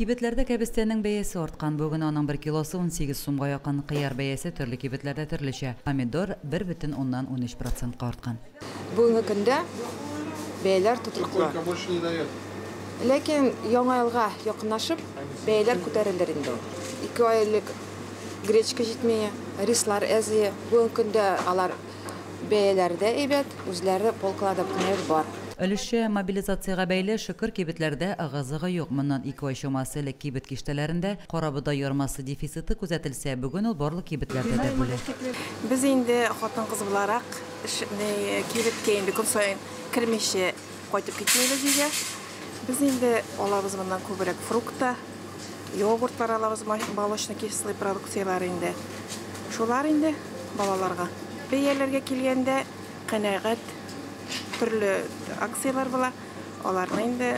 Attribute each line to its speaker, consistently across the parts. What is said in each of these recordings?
Speaker 1: Кибетләрдә кәбестәнең бәясе арткан. Бүген аның 1 килосы 18 сумга якын. Кыяр бәясе төрле кибетләрдә төрлечә. Помидор 1,13%-ка арткан.
Speaker 2: Бүгенге көндә бәяләр тотылыклы. Ләкин яңа елга якынлашып, бәяләр күтәрелер инде. 2 айлык гречка җитмәе, рислар әзие. Бүгенге көндә алар бәяләрдә әйбәт, үзләре полкаларда бөтенләй бар.
Speaker 1: Өлеше мобилизацияга бәйле шөкер кибетләрдә ыгы-зыгы юк. Моннан 2 ай чамасы элек кибет киштәләрендә карабуда ярмасы дефициты күзәтелсә, бүген ул барлык кибетләрдә дә бүле.
Speaker 3: Без инде хатын-кыз буларак кибеткә инде көн сайын кирмеше кайтып китмәбез өйгә. Без инде алабыз моннан күбрәк фрукта, йогуртлар алабыз, молочно-кислый продукциялар инде. Шулар инде балаларга. Бәяләргә килгәндә канәгать төрле акциялар була. Аларны инде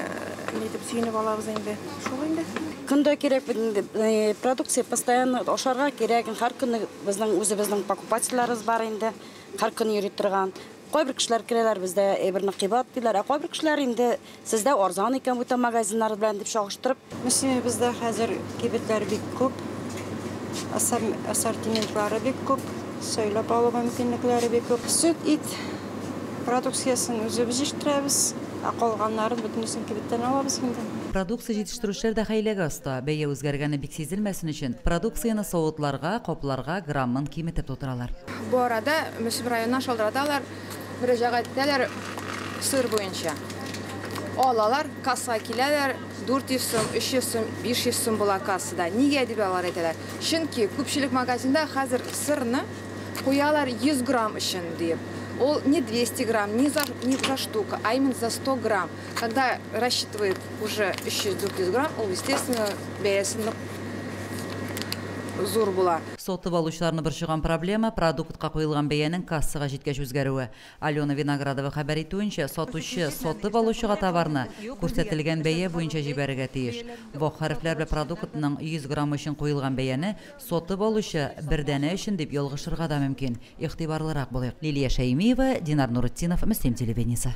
Speaker 3: нитеп сөйнеп алабыз инде. Шул инде.
Speaker 4: Көндә кирәк инде продукция постоянно ашарга кирәк. Һәр көнне безнең үзебезнең покупательларыбыз бар инде. Һәр көн йөри торган. Кайбер кешеләр кирәләр бездә әйберне кыйбат диләр. Кайбер кешеләр инде сездә арзан икән бу магазиннар белән дип чагыштырып.
Speaker 5: Бездә хәзер кибетләр бик күп. Ассортиментлары бик күп. Сөйләп алу мөмкинлекләре бик күп. Сөт, ит продукциясын үзебез җитештерәбез. Калганнарын бөтенесен кибеттән алабыз инде.
Speaker 1: Продукция җитештерүчеләр дә хәйләгә оста. Бәя үзгәргәне бик сизелмәсен өчен продукцияны савытларга, капларга граммын киметеп тутыралар.
Speaker 2: Бу арада Мөсеп районына шалтыраталар, мөрәҗәгать итәләр сыр буенча. Алалар, кассага киләләр, 400 сум, 300 сум, 500 сум була кассада. Нигә дип алар әйтәләр? Чөнки күпчелек магазинда хәзер сырны куялар 100 грамм өчен дип. Ол не 200 грамм, не за штуку, а именно за 100 грамм. Когда рассчитывает уже 300-400 грамм, он, естественно, бәясен зур була.
Speaker 1: Сатып алучыларны борчыган проблема продуктка куелган бәянең кассага җиткәч үзгәрүе. Алена Виноградова хәбәр итүенчә, сатучы сатып алучыга товарны күрсәтелгән бәя буенча җибәрергә тиеш. Вак хәрефләр белән продуктның 100 грамм өчен куелган бәяне сатып алучы бер дәнә өчен дип ялгышырга да мөмкин. Игътибарлырак булыйк. Лилия Шәймиева, Динар Нуретдинов, Мөслим телевидениесе.